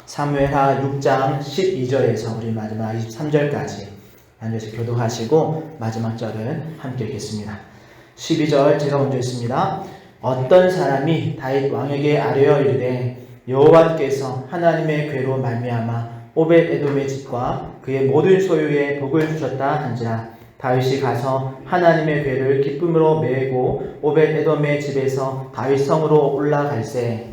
사무엘하 6장 12절에서 우리 마지막 23절까지 한 절씩 교독하시고 마지막 절은 함께 읽겠습니다. 12절 제가 먼저 읽습니다. 어떤 사람이 다윗 왕에게 아뢰어 이르되 여호와께서 하나님의 괴로 말미암아 오벳에돔의 집과 그의 모든 소유에 복을 주셨다 한지라. 다윗이 가서 하나님의 괴를 기쁨으로 메고 오벳에돔의 집에서 다윗 성으로 올라갈새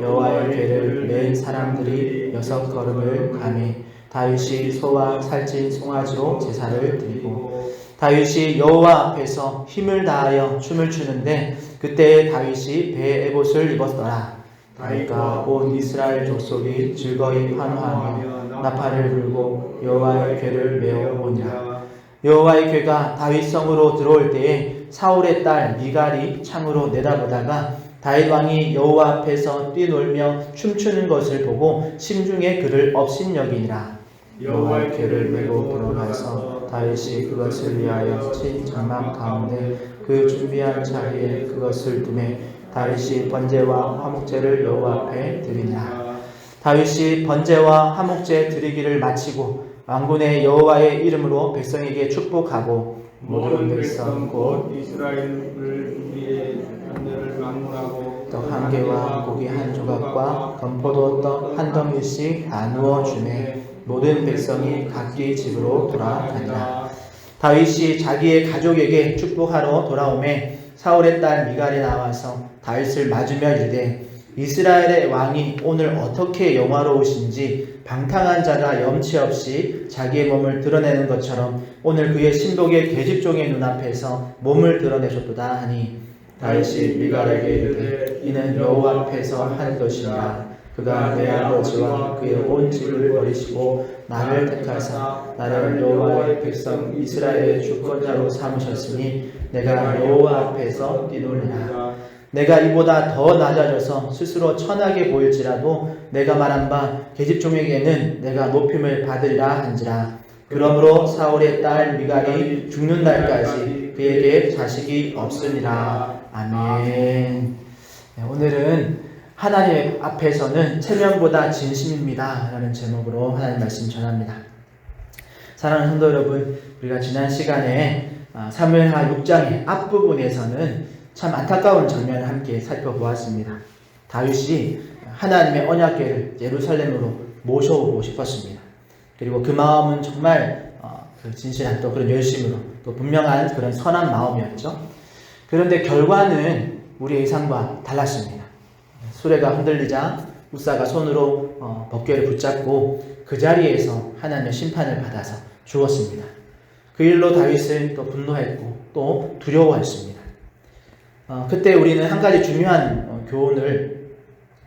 여호와의 괴를 맨 사람들이 6걸음을 가매 다윗이 소와 살찐 송아지로 제사를 드리고 다윗이 여호와 앞에서 힘을 다하여 춤을 추는데 그때 다윗이 배에 에봇을 입었더라. 다윗과 온 이스라엘 족속이 즐거이 환호하며 나팔을 불고 여호와의 괴를 메어 오니라. 여호와의 괴가 다윗 성으로 들어올 때에 사울의 딸 미갈이 창으로 내다보다가 다윗 왕이 여호와 앞에서 뛰놀며 춤추는 것을 보고 심중에 그를 업신여기니라. 여호와의 괴를 메고 들어가서 다윗이 그것을 위하여 친 장막 가운데 그 준비한 자리에 그것을 두매 다윗이 번제와 화목제를 여호와 앞에 드리니라. 다윗이 번제와 화목제 드리기를 마치고 왕군의 여호와의 이름으로 백성에게 축복하고 모든 백성 곧 이스라엘을 위해 단례를 만물하고 떡 한 개와 고기 한 조각과 건포도 떡 한 덩이씩 다 누워 주매 모든 백성이 각기 집으로 돌아가니라. 다윗이 자기의 가족에게 축복하러 돌아오매 사울의 딸 미갈이 나와서 다윗을 맞으며 이르되 이스라엘의 왕이 오늘 어떻게 영화로우신지 방탕한 자가 염치 없이 자기의 몸을 드러내는 것처럼 오늘 그의 신복의 계집종의 눈앞에서 몸을 드러내셨도다 하니 다윗이 미갈에게 이르되 이는 여호와 앞에서 한 것이니라. 그가 내 아버지와 그의 온 집을 버리시고 나를 택하사 나를 여호와의 백성 이스라엘의 주권자로 삼으셨으니 내가 여호와 앞에서 뛰놀리라. 내가 이보다 더 낮아져서 스스로 천하게 보일지라도 내가 말한 바 계집종에게는 내가 높임을 받으리라 한지라. 그러므로 사울의 딸 미갈이 죽는 날까지 그에게 자식이 없으니라. 아멘. 오늘은 하나님 앞에서는 체면보다 진심입니다 라는 제목으로 하나님 말씀 전합니다. 사랑하는 성도 여러분, 우리가 지난 시간에 사무엘하 6장의 앞부분에서는 참 안타까운 장면을 함께 살펴보았습니다. 다윗이 하나님의 언약궤를 예루살렘으로 모셔오고 싶었습니다. 그리고 그 마음은 정말 진실한 또 그런 열심으로 또 분명한 그런 선한 마음이었죠. 그런데 결과는 우리 예상과 달랐습니다. 수레가 흔들리자 웃사가 손으로 법궤를 붙잡고 그 자리에서 하나님의 심판을 받아서 죽었습니다. 그 일로 다윗은 또 분노했고 또 두려워했습니다. 그때 우리는 한 가지 중요한 교훈을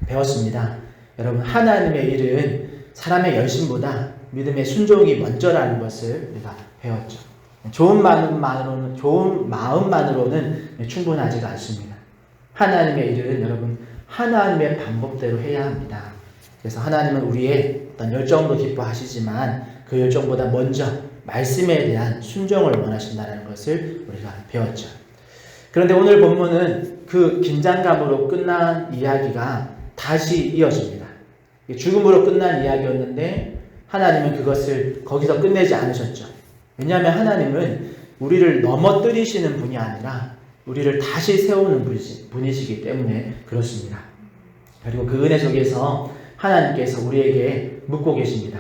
배웠습니다. 여러분, 하나님의 일은 사람의 열심보다 믿음의 순종이 먼저라는 것을 우리가 배웠죠. 좋은 마음만으로는 충분하지가 않습니다. 하나님의 일은 여러분 하나님의 방법대로 해야 합니다. 그래서 하나님은 우리의 어떤 열정도 기뻐하시지만 그 열정보다 먼저 말씀에 대한 순종을 원하신다는 것을 우리가 배웠죠. 그런데 오늘 본문은 그 긴장감으로 끝난 이야기가 다시 이어집니다. 죽음으로 끝난 이야기였는데 하나님은 그것을 거기서 끝내지 않으셨죠. 왜냐하면 하나님은 우리를 넘어뜨리시는 분이 아니라 우리를 다시 세우는 분이시기 때문에 그렇습니다. 그리고 그 은혜 속에서 하나님께서 우리에게 묻고 계십니다.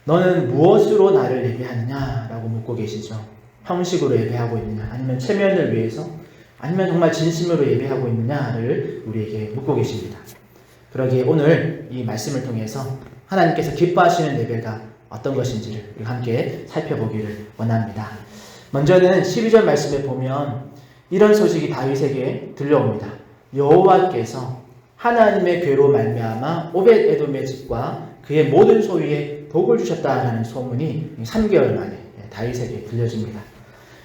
너는 무엇으로 나를 예배하느냐? 라고 묻고 계시죠. 형식으로 예배하고 있느냐? 아니면 체면을 위해서? 아니면 정말 진심으로 예배하고 있느냐를 우리에게 묻고 계십니다. 그러기에 오늘 이 말씀을 통해서 하나님께서 기뻐하시는 예배가 어떤 것인지를 우리 함께 살펴보기를 원합니다. 먼저는 12절 말씀에 보면 이런 소식이 다윗에게 들려옵니다. 여호와께서 하나님의 괴로 말미암아 오벳에돔의 집과 그의 모든 소유에 복을 주셨다라는 소문이 3개월 만에 다윗에게 들려집니다.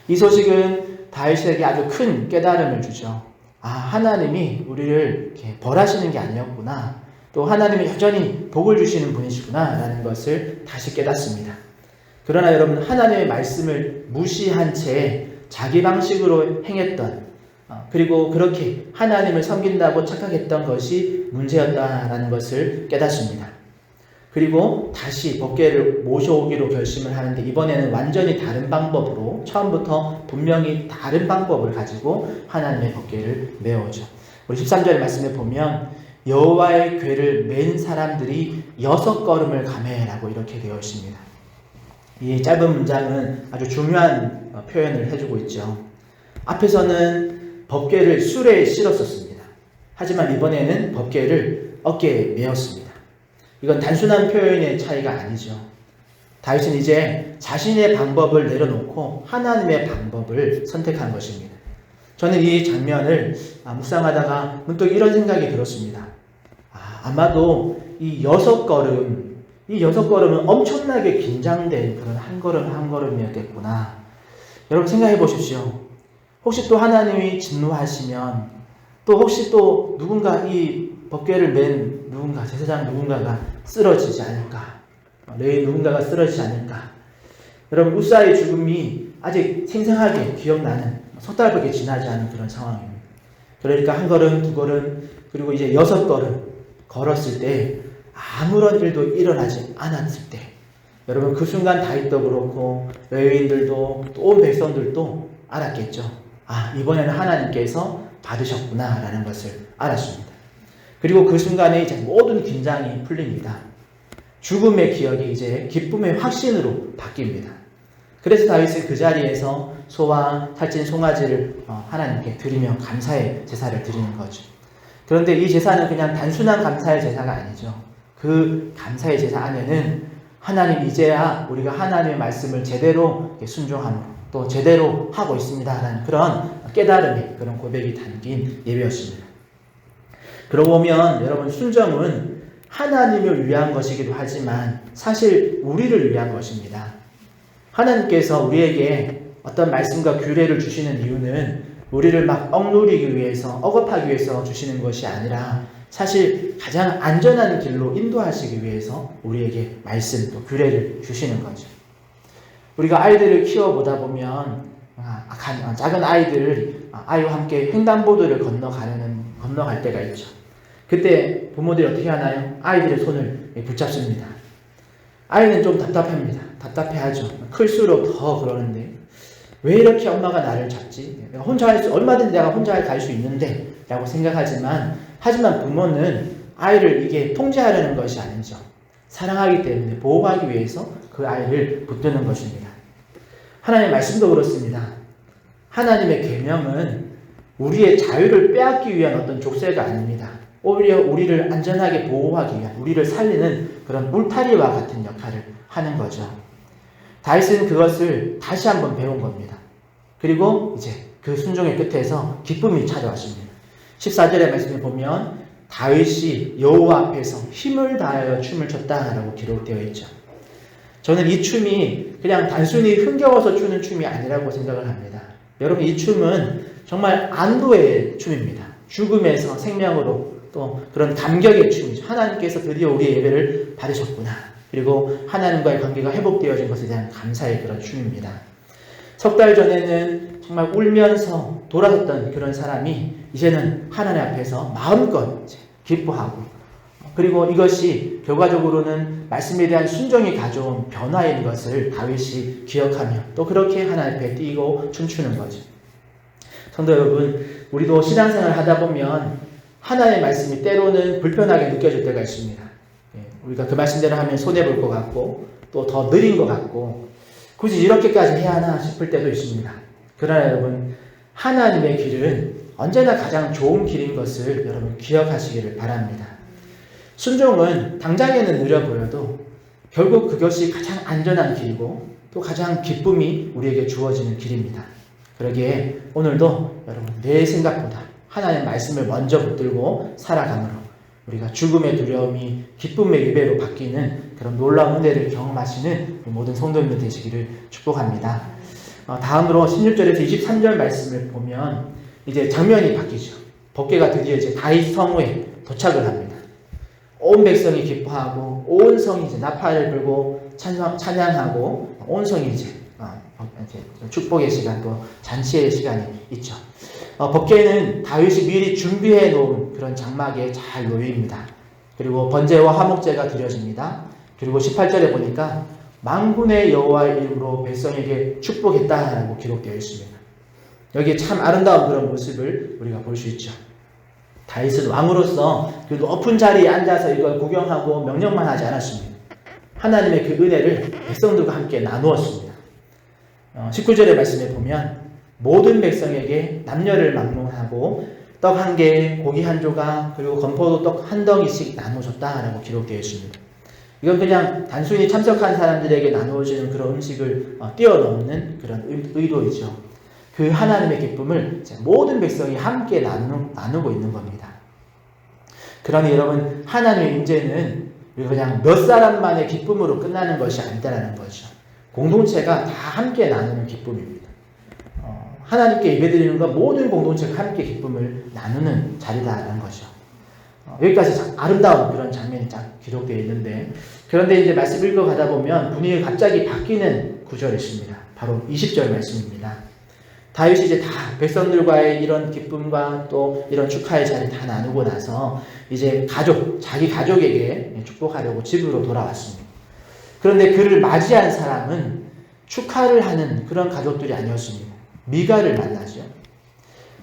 이 소식은 다윗에게 아주 큰 깨달음을 주죠. 하나님이 우리를 이렇게 벌하시는 게 아니었구나. 또 하나님이 여전히 복을 주시는 분이시구나 라는 것을 다시 깨닫습니다. 그러나 여러분, 하나님의 말씀을 무시한 채 자기 방식으로 행했던 그리고 그렇게 하나님을 섬긴다고 착각했던 것이 문제였다라는 것을 깨닫습니다. 그리고 다시 법궤를 모셔오기로 결심을 하는데 이번에는 완전히 다른 방법으로 처음부터 분명히 다른 방법을 가지고 하나님의 법궤를 메어오죠. 우리 13절 말씀에 보면 여호와의 궤를 맨 사람들이 6걸음을 가매라고 이렇게 되어 있습니다. 이 짧은 문장은 아주 중요한 표현을 해주고 있죠. 앞에서는 법궤를 수레에 실었었습니다. 하지만 이번에는 법궤를 어깨에 메었습니다. 이건 단순한 표현의 차이가 아니죠. 다윗은 이제 자신의 방법을 내려놓고 하나님의 방법을 선택한 것입니다. 저는 이 장면을 묵상하다가 문득 이런 생각이 들었습니다. 아마도 이 6걸음은 엄청나게 긴장된 그런 한 걸음 한 걸음이었겠구나. 여러분 생각해 보십시오. 혹시 또 하나님이 진노하시면 또 혹시 또 누군가 이 법궤를 맨 누군가 제사장 누군가가 쓰러지지 않을까? 레위 누군가가 쓰러지지 않을까? 여러분 우사의 죽음이 아직 생생하게 기억나는 석 달밖에 지나지 않은 그런 상황입니다. 그러니까 한 걸음 두 걸음 그리고 이제 6걸음 걸었을 때 아무런 일도 일어나지 않았을 때 여러분 그 순간 다윗도 그렇고 레위인들도 또 온 백성들도 알았겠죠. 이번에는 하나님께서 받으셨구나 라는 것을 알았습니다. 그리고 그 순간에 이제 모든 긴장이 풀립니다. 죽음의 기억이 이제 기쁨의 확신으로 바뀝니다. 그래서 다윗은 그 자리에서 소와 살찐 송아지를 하나님께 드리며 감사의 제사를 드리는 거죠. 그런데 이 제사는 그냥 단순한 감사의 제사가 아니죠. 그 감사의 제사 안에는 하나님 이제야 우리가 하나님의 말씀을 제대로 순종함으로 또 제대로 하고 있습니다라는 그런 깨달음의 그런 고백이 담긴 예배였습니다. 그러고 보면 여러분 순종은 하나님을 위한 것이기도 하지만 사실 우리를 위한 것입니다. 하나님께서 우리에게 어떤 말씀과 규례를 주시는 이유는 우리를 막 억누르기 위해서 억압하기 위해서 주시는 것이 아니라 사실 가장 안전한 길로 인도하시기 위해서 우리에게 말씀 또 규례를 주시는 거죠. 우리가 아이들을 키워보다 보면 작은 아이와 함께 횡단보도를 건너갈 때가 있죠. 그때 부모들이 어떻게 하나요? 아이들의 손을 붙잡습니다. 아이는 좀 답답해하죠. 클수록 더 그러는데 왜 이렇게 엄마가 나를 잡지? 얼마든지 내가 혼자 갈 수 있는데 라고 하지만 부모는 아이를 이게 통제하려는 것이 아니죠. 사랑하기 때문에 보호하기 위해서 그 아이를 붙드는 것입니다. 하나님의 말씀도 그렇습니다. 하나님의 계명은 우리의 자유를 빼앗기 위한 어떤 족쇄가 아닙니다. 오히려 우리를 안전하게 보호하기 위한 우리를 살리는 그런 울타리와 같은 역할을 하는 거죠. 다윗은 그것을 다시 한번 배운 겁니다. 그리고 이제 그 순종의 끝에서 기쁨이 찾아왔습니다. 14절의 말씀에 보면 다윗이 여호와 앞에서 힘을 다하여 춤을 췄다라고 기록되어 있죠. 저는 이 춤이 그냥 단순히 흥겨워서 추는 춤이 아니라고 생각을 합니다. 여러분 이 춤은 정말 안도의 춤입니다. 죽음에서 생명으로 또 그런 감격의 춤이죠. 하나님께서 드디어 우리의 예배를 받으셨구나. 그리고 하나님과의 관계가 회복되어진 것에 대한 감사의 그런 춤입니다. 석 달 전에는 정말 울면서 돌아섰던 그런 사람이 이제는 하나님 앞에서 마음껏 기뻐하고 그리고 이것이 결과적으로는 말씀에 대한 순종이 가져온 변화인 것을 다윗이 기억하며 또 그렇게 하나님 앞에 뛰고 춤추는 거죠. 성도 여러분, 우리도 신앙생활을 하다 보면 하나님의 말씀이 때로는 불편하게 느껴질 때가 있습니다. 우리가 그 말씀대로 하면 손해볼 것 같고 또 더 느린 것 같고 굳이 이렇게까지 해야 하나 싶을 때도 있습니다. 그러나 여러분 하나님의 길은 언제나 가장 좋은 길인 것을 여러분 기억하시기를 바랍니다. 순종은 당장에는 느려 보여도 결국 그것이 가장 안전한 길이고 또 가장 기쁨이 우리에게 주어지는 길입니다. 그러기에 오늘도 여러분 내 생각보다 하나님의 말씀을 먼저 붙들고 살아감으로 우리가 죽음의 두려움이 기쁨의 예배로 바뀌는 그런 놀라운 은혜를 경험하시는 모든 성도님들 되시기를 축복합니다. 다음으로 16절에서 23절 말씀을 보면 이제 장면이 바뀌죠. 법궤가 드디어 이제 다윗 성읍에 도착을 합니다. 온 백성이 기뻐하고 온 성이 이제 나팔을 불고 찬양하고 온 성이 이제 축복의 시간 또 잔치의 시간이 있죠. 법궤는 다윗이 미리 준비해 놓은 그런 장막에 잘 놓입니다. 그리고 번제와 화목제가 드려집니다. 그리고 18절에 보니까 만군의 여호와의 이름으로 백성에게 축복했다라고 기록되어 있습니다. 여기에 참 아름다운 그런 모습을 우리가 볼 수 있죠. 다윗은 왕으로서 그 높은 자리에 앉아서 이걸 구경하고 명령만 하지 않았습니다. 하나님의 그 은혜를 백성들과 함께 나누었습니다. 19절의 말씀에 보면 모든 백성에게 남녀를 막론하고 떡 한 개, 고기 한 조각, 그리고 건포도 떡 한 덩이씩 나눠줬다라고 기록되어 있습니다. 이건 그냥 단순히 참석한 사람들에게 나누어지는 그런 음식을 뛰어넘는 그런 의도이죠. 그 하나님의 기쁨을 모든 백성이 함께 나누고 있는 겁니다. 그러니 여러분, 하나님의 임재는 그냥 몇 사람만의 기쁨으로 끝나는 것이 아니다라는 거죠. 공동체가 다 함께 나누는 기쁨입니다. 하나님께 예배드리는 건 모든 공동체가 함께 기쁨을 나누는 자리다라는 거죠. 여기까지 아름다운 그런 장면이 딱 기록되어 있는데, 그런데 이제 말씀 읽어가다 보면 분위기가 갑자기 바뀌는 구절이 있습니다. 바로 20절 말씀입니다. 다윗이 이제 다 백성들과의 이런 기쁨과 또 이런 축하의 자리를 다 나누고 나서 이제 자기 가족에게 축복하려고 집으로 돌아왔습니다. 그런데 그를 맞이한 사람은 축하를 하는 그런 가족들이 아니었습니다. 미갈을 만나죠.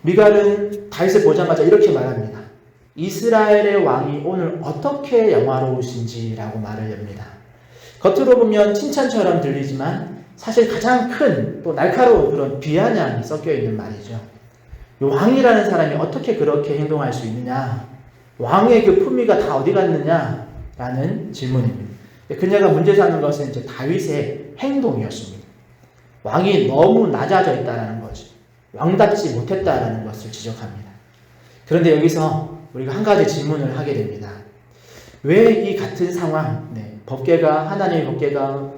미갈은 다윗을 보자마자 이렇게 말합니다. 이스라엘의 왕이 오늘 어떻게 영화로우신지라고 말을 합니다. 겉으로 보면 칭찬처럼 들리지만 사실 가장 큰 또 날카로운 그런 비아냥이 섞여 있는 말이죠. 왕이라는 사람이 어떻게 그렇게 행동할 수 있느냐? 왕의 그 품위가 다 어디 갔느냐라는 질문입니다. 그녀가 문제 삼는 것은 이제 다윗의 행동이었습니다. 왕이 너무 낮아져 있다는 거죠. 왕답지 못했다라는 것을 지적합니다. 그런데 여기서 우리가 한 가지 질문을 하게 됩니다. 왜 이 같은 상황, 법궤가, 하나님의 법궤가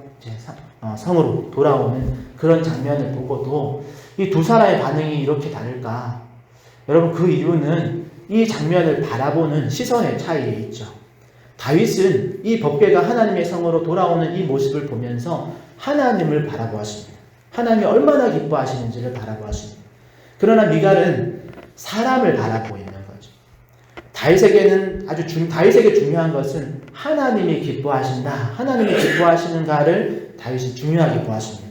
성으로 돌아오는 그런 장면을 보고도 이 두 사람의 반응이 이렇게 다를까? 여러분, 그 이유는 이 장면을 바라보는 시선의 차이에 있죠. 다윗은 이 법궤가 하나님의 성으로 돌아오는 이 모습을 보면서 하나님을 바라보았습니다. 하나님이 얼마나 기뻐하시는지를 바라보았습니다. 그러나 미갈은 사람을 바라보고 있는 거죠. 다윗에게 중요한 것은 하나님이 기뻐하신다, 하나님이 기뻐하시는가를 다윗이 중요하게 보았습니다.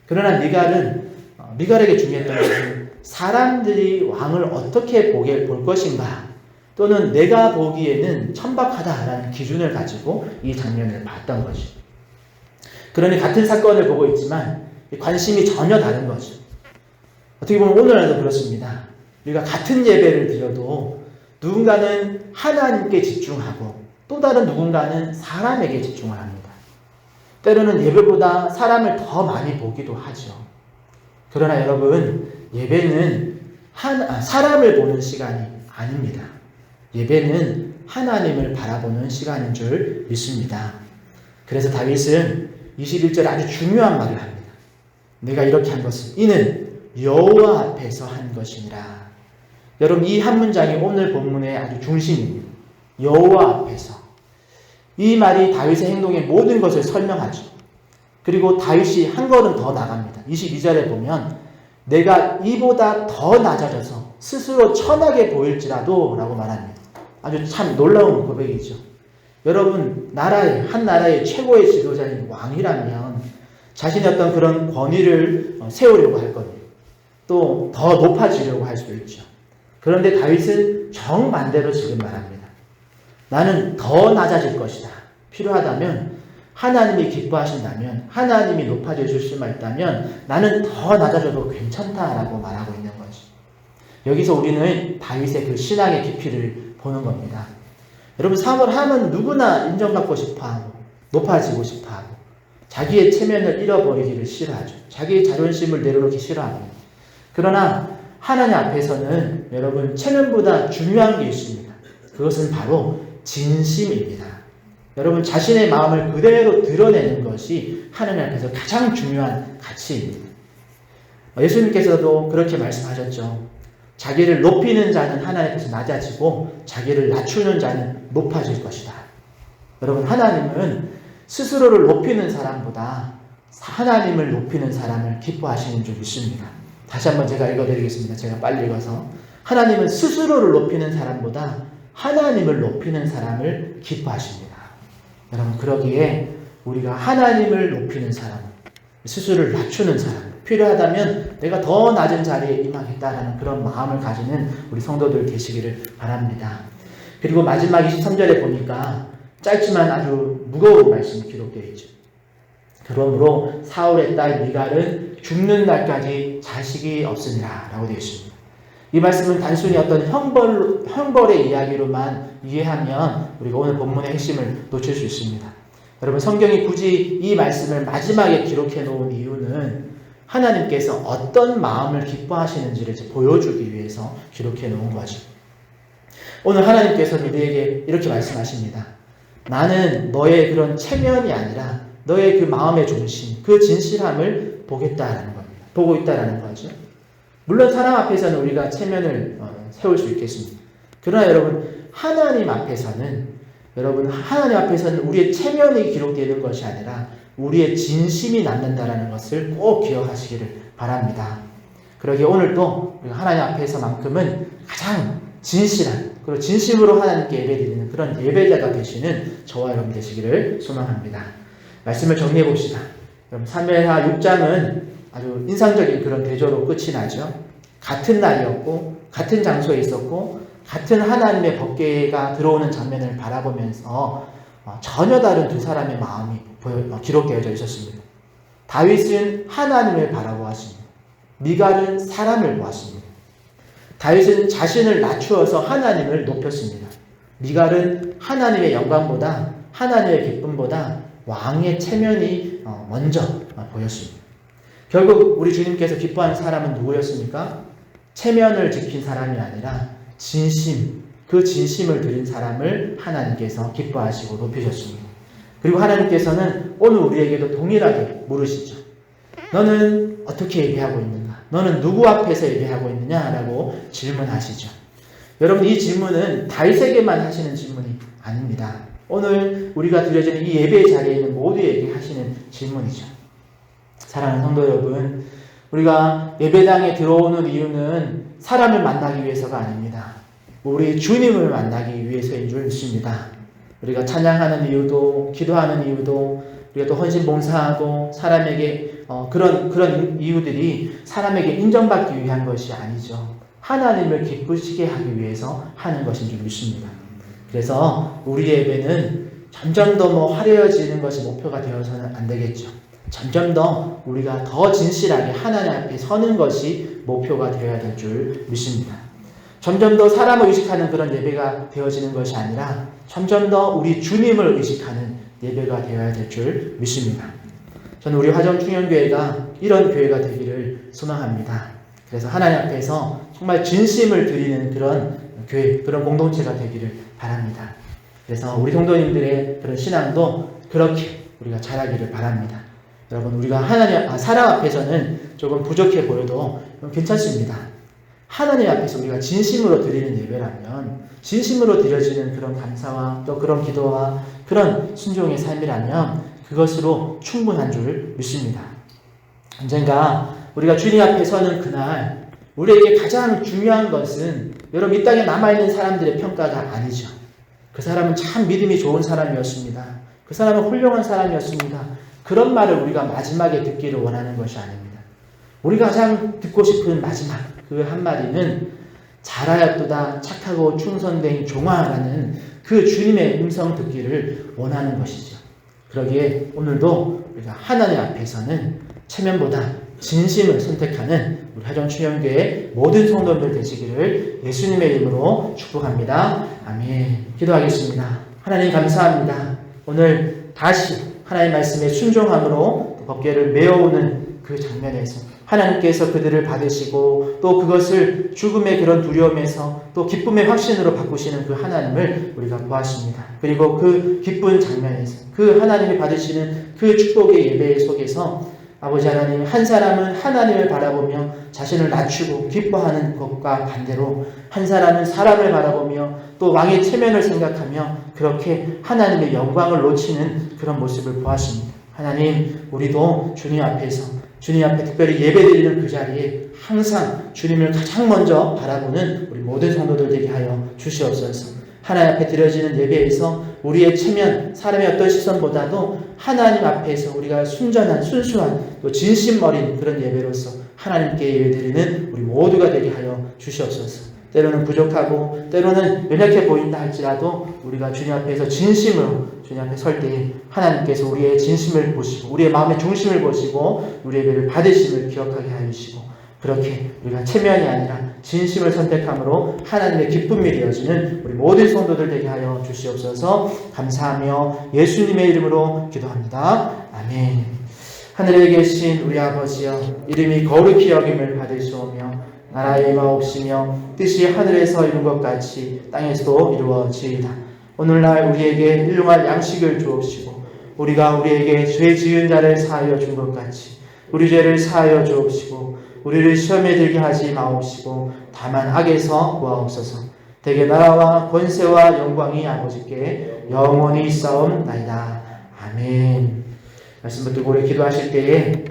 그러나 미갈에게 중요했던 것은 사람들이 왕을 어떻게 볼 것인가, 또는 내가 보기에는 천박하다라는 기준을 가지고 이 장면을 봤던 것이죠. 그러니 같은 사건을 보고 있지만 관심이 전혀 다른 거죠. 어떻게 보면 오늘날도 그렇습니다. 우리가 같은 예배를 드려도 누군가는 하나님께 집중하고 또 다른 누군가는 사람에게 집중을 합니다. 때로는 예배보다 사람을 더 많이 보기도 하죠. 그러나 여러분, 예배는 사람을 보는 시간이 아닙니다. 예배는 하나님을 바라보는 시간인 줄 믿습니다. 그래서 다윗은 21절에 아주 중요한 말을 합니다. 내가 이렇게 한 것은 이는 여호와 앞에서 한 것이니라. 여러분, 이 한 문장이 오늘 본문의 아주 중심입니다. 여호와 앞에서. 이 말이 다윗의 행동의 모든 것을 설명하죠. 그리고 다윗이 한 걸음 더 나갑니다. 22절에 보면 내가 이보다 더 낮아져서 스스로 천하게 보일지라도 라고 말합니다. 아주 참 놀라운 고백이죠. 여러분, 한 나라의 최고의 지도자인 왕이라면 자신의 어떤 그런 권위를 세우려고 할 겁니다. 또 더 높아지려고 할 수도 있죠. 그런데 다윗은 정반대로 지금 말합니다. 나는 더 낮아질 것이다. 필요하다면, 하나님이 기뻐하신다면, 하나님이 높아질 수만 있다면 나는 더 낮아져도 괜찮다라고 말하고 있는 거죠. 여기서 우리는 다윗의 그 신앙의 깊이를 보는 겁니다. 여러분, 사람을 하면 누구나 인정받고 싶어하고 높아지고 싶어하고 자기의 체면을 잃어버리기를 싫어하죠. 자기의 자존심을 내려놓기 싫어합니다. 그러나 하나님 앞에서는 여러분, 체면보다 중요한 게 있습니다. 그것은 바로 진심입니다. 여러분, 자신의 마음을 그대로 드러내는 것이 하나님 앞에서 가장 중요한 가치입니다. 예수님께서도 그렇게 말씀하셨죠. 자기를 높이는 자는 하나님 앞에서 낮아지고 자기를 낮추는 자는 높아질 것이다. 여러분, 하나님은 스스로를 높이는 사람보다 하나님을 높이는 사람을 기뻐하시는 줄 믿습니다. 다시 한번 제가 읽어드리겠습니다. 제가 빨리 읽어서. 하나님은 스스로를 높이는 사람보다 하나님을 높이는 사람을 기뻐하십니다. 여러분, 그러기에 우리가 하나님을 높이는 사람, 스스로를 낮추는 사람, 필요하다면 내가 더 낮은 자리에 임하겠다라는 그런 마음을 가지는 우리 성도들 되시기를 바랍니다. 그리고 마지막 23절에 보니까 짧지만 아주 무거운 말씀이 기록되어 있죠. 그러므로 사울의 딸 미갈은 죽는 날까지 자식이 없으니라 라고 되어 있습니다. 이 말씀은 단순히 어떤 형벌의 이야기로만 이해하면 우리가 오늘 본문의 핵심을 놓칠 수 있습니다. 여러분, 성경이 굳이 이 말씀을 마지막에 기록해 놓은 이유는 하나님께서 어떤 마음을 기뻐하시는지를 보여주기 위해서 기록해 놓은 거죠. 오늘 하나님께서는 우리에게 이렇게 말씀하십니다. 나는 너의 그런 체면이 아니라 너의 그 마음의 중심, 그 진실함을 보겠다라는 겁니다. 보고 있다라는 거죠. 물론 사람 앞에서는 우리가 체면을 세울 수 있겠습니다. 그러나 여러분, 하나님 앞에서는 우리의 체면이 기록되는 것이 아니라 우리의 진심이 남는다라는 것을 꼭 기억하시기를 바랍니다. 그러기에 오늘도 우리가 하나님 앞에서만큼은 가장 진실한, 그리고 진심으로 하나님께 예배드리는 그런 예배자가 되시는 저와 여러분 되시기를 소망합니다. 말씀을 정리해 봅시다. 그럼 사무엘하 6장은 아주 인상적인 그런 대조로 끝이 나죠. 같은 날이었고, 같은 장소에 있었고, 같은 하나님의 법궤가 들어오는 장면을 바라보면서 전혀 다른 두 사람의 마음이 기록되어져 있었습니다. 다윗은 하나님을 바라보았습니다. 미갈은 사람을 보았습니다. 다윗은 자신을 낮추어서 하나님을 높였습니다. 미갈은 하나님의 영광보다, 하나님의 기쁨보다 왕의 체면이 먼저 보였습니다. 결국 우리 주님께서 기뻐하는 사람은 누구였습니까? 체면을 지킨 사람이 아니라 진심, 그 진심을 드린 사람을 하나님께서 기뻐하시고 높이셨습니다. 그리고 하나님께서는 오늘 우리에게도 동일하게 물으시죠. 너는 어떻게 예배하고 있는가? 너는 누구 앞에서 예배하고 있느냐? 라고 질문하시죠. 여러분, 이 질문은 다윗에게만 하시는 질문이 아닙니다. 오늘 우리가 드려지는 이 예배의 자리에 있는 모두에게 하시는 질문이죠. 사랑하는 성도 여러분, 우리가 예배당에 들어오는 이유는 사람을 만나기 위해서가 아닙니다. 우리 주님을 만나기 위해서인 줄 믿습니다. 우리가 찬양하는 이유도, 기도하는 이유도, 우리가 또 헌신 봉사하고 사람에게 그런 이유들이 사람에게 인정받기 위한 것이 아니죠. 하나님을 기쁘시게 하기 위해서 하는 것인 줄 믿습니다. 그래서 우리 예배는 점점 더 화려해지는 것이 목표가 되어서는 안 되겠죠. 점점 더 우리가 더 진실하게 하나님 앞에 서는 것이 목표가 되어야 될 줄 믿습니다. 점점 더 사람을 의식하는 그런 예배가 되어지는 것이 아니라 점점 더 우리 주님을 의식하는 예배가 되어야 될 줄 믿습니다. 저는 우리 화정충현교회가 이런 교회가 되기를 소망합니다. 그래서 하나님 앞에서 정말 진심을 드리는 그런 교회, 그런 공동체가 되기를 바랍니다. 그래서 우리 성도님들의 그런 신앙도 그렇게 우리가 자라기를 바랍니다. 여러분, 우리가 사람 앞에서는 조금 부족해 보여도 괜찮습니다. 하나님 앞에서 우리가 진심으로 드리는 예배라면, 진심으로 드려지는 그런 감사와 또 그런 기도와 그런 순종의 삶이라면 그것으로 충분한 줄 믿습니다. 언젠가 우리가 주님 앞에 서는 그날 우리에게 가장 중요한 것은 여러분, 이 땅에 남아있는 사람들의 평가가 아니죠. 그 사람은 참 믿음이 좋은 사람이었습니다. 그 사람은 훌륭한 사람이었습니다. 그런 말을 우리가 마지막에 듣기를 원하는 것이 아닙니다. 우리가 가장 듣고 싶은 마지막 그 한마디는 잘하였도다 착하고 충성된 종아라는 그 주님의 음성 듣기를 원하는 것이죠. 그러기에 오늘도 우리가 하나님 앞에서는 체면보다 진심을 선택하는 우리 화정충현교회 모든 성도들 되시기를 예수님의 이름으로 축복합니다. 아멘. 기도하겠습니다. 하나님 감사합니다. 오늘 다시 하나님 말씀에 순종함으로 법궤를 메어오는 그 장면에서 하나님께서 그들을 받으시고 또 그것을 죽음의 그런 두려움에서 또 기쁨의 확신으로 바꾸시는 그 하나님을 우리가 보았습니다. 그리고 그 기쁜 장면에서 그 하나님이 받으시는 그 축복의 예배 속에서 아버지 하나님, 한 사람은 하나님을 바라보며 자신을 낮추고 기뻐하는 것과 반대로 한 사람은 사람을 바라보며 또 왕의 체면을 생각하며 그렇게 하나님의 영광을 놓치는 그런 모습을 보았습니다. 하나님, 우리도 주님 앞에서, 주님 앞에 특별히 예배드리는 그 자리에 항상 주님을 가장 먼저 바라보는 우리 모든 성도들 되게 하여 주시옵소서. 하나님 앞에 드려지는 예배에서 우리의 체면, 사람의 어떤 시선보다도 하나님 앞에서 우리가 순전한, 순수한, 또 진심 어린 그런 예배로서 하나님께 예배드리는 우리 모두가 되게 하여 주시옵소서. 때로는 부족하고 때로는 연약해 보인다 할지라도 우리가 주님 앞에서 진심으로 주님 앞에 설 때에 하나님께서 우리의 진심을 보시고 우리의 마음의 중심을 보시고 우리의 예배를 받으심을 기억하게 하여 주시고, 그렇게 우리가 체면이 아니라 진심을 선택함으로 하나님의 기쁨이 되어지는 우리 모든 성도들 되게 하여 주시옵소서. 감사하며 예수님의 이름으로 기도합니다. 아멘. 하늘에 계신 우리 아버지여, 이름이 거룩히 여김을 받으시오며 나라의 마옵시며 뜻이 하늘에서 이룬 것 같이 땅에서도 이루어지이다. 오늘날 우리에게 일용할 양식을 주옵시고 우리가 우리에게 죄 지은 자를 사하여 준 것 같이 우리 죄를 사하여 주옵시고 우리를 시험에 들게 하지 마옵시고 다만 악에서 구하옵소서. 대개 나라와 권세와 영광이 아버지께 영원히 있사옵나이다. 아멘. 말씀 붙들고 우리 기도하실 때에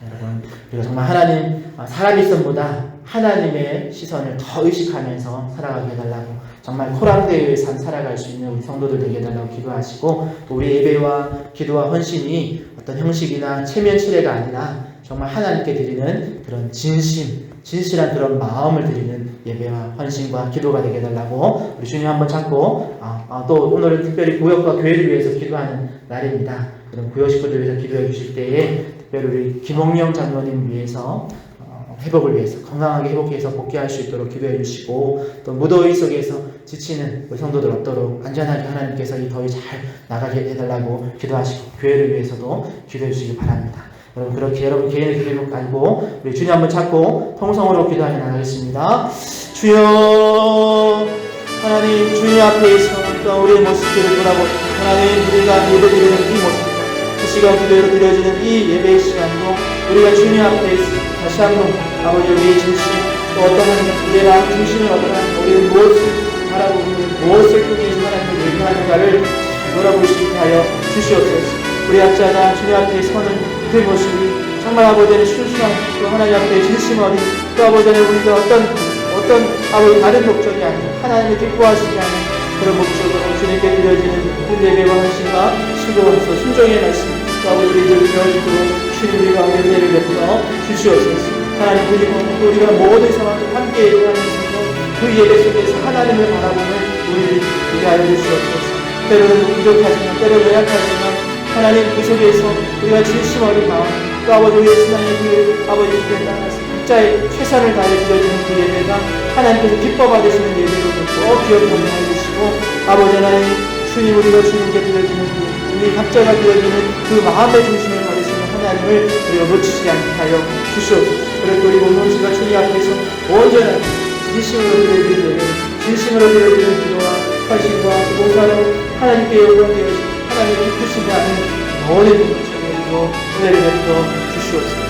여러분, 우리가 정말 하나님, 사람의 시선보다 하나님의 시선을 더 의식하면서 살아가게 해달라고, 정말 코랑대의 삶 살아갈 수 있는 우리 성도들 되게 해달라고 기도하시고, 또 우리 예배와 기도와 헌신이 어떤 형식이나 체면 치레가 아니라 정말 하나님께 드리는 그런 진실한 그런 마음을 드리는 예배와 헌신과 기도가 되게 해달라고 우리 주님 한번 찾고, 또 오늘은 특별히 구역과 교회를 위해서 기도하는 날입니다. 그럼 구역 식구들 위해서 기도해 주실 때에 특별히 우리 김홍영 장로님 위해서 회복을 위해서 건강하게 회복해서 복귀할 수 있도록 기도해 주시고, 또 무더위 속에서 지치는 우리 성도들 없도록 안전하게 하나님께서 이 더위 잘 나가게 해달라고 기도하시고, 교회를 위해서도 기도해 주시기 바랍니다. 여러분, 그렇게 여러분 개인의 기도로 가지고 우리 주님 한번 찾고 통성으로 기도하며 나가겠습니다. 주여, 하나님, 주님 앞에서 또 우리의 모습들을 돌아보고 하나님, 우리가 예배드리는 이 모습, 이 시간 기도로 드려지는 이 예배의 시간도 우리가 주님 앞에 다시 한번 아버지 우리의 중심, 또 어떤 우리의 마음 중심을 어떠한 우리는 무엇을 바라보고 무엇을 통해 하나님을 예배하는가를 돌아볼 수 있게 하여 주시옵소서. 우리 약자가 주님 앞에 서는 그 모습이 정말 아버지의 순수한, 또 하나님 앞에 진심 어린, 또 아버지의 우리가 어떤 아버지 다른 목적이 아닌 하나님을 기뻐하시지 않은 그런 목적으로 주님께 드려지는 그 예배와 헌신과 수고로서 순종의 말씀, 또 아버지 우리들 배워주도록 주님 우리 가운데 은혜를 베풀어 주시옵소서. 하나님, 그리고 우리가 모든 상황을 함께 예배하면서 그 예배 속에서 하나님을 바라보는 우리를 되게 하여 주시옵소서. 때로는 부족하지만, 때로는 연약하지만 하나님 그 속에서 우리가 진심 어린 마음, 또 아버지 우리의 신앙의 그 아버지 주에 따라서 각자의 최선을 다해 드려지는 그 예배가 하나님께서 기뻐 받으시는 예배로 꼭 기억하게 해주시고, 아버지 하나님, 주님 우리가 주님께 드려지는 우리 각자가 드려지는 그 마음의 중심을 받으시는 하나님을 우리가 놓치지 않게 하여 주시옵소서. 그리고 우리 공동체가 주님 앞에서 온전한 진심으로 드려지는 예배, 진심으로 드려지는 기도와 헌신과 봉사로 하나님께 영광되어지고 하나님의 기쁘시지 않은 모든 공동체를 은혜를 베풀어 주시옵소서.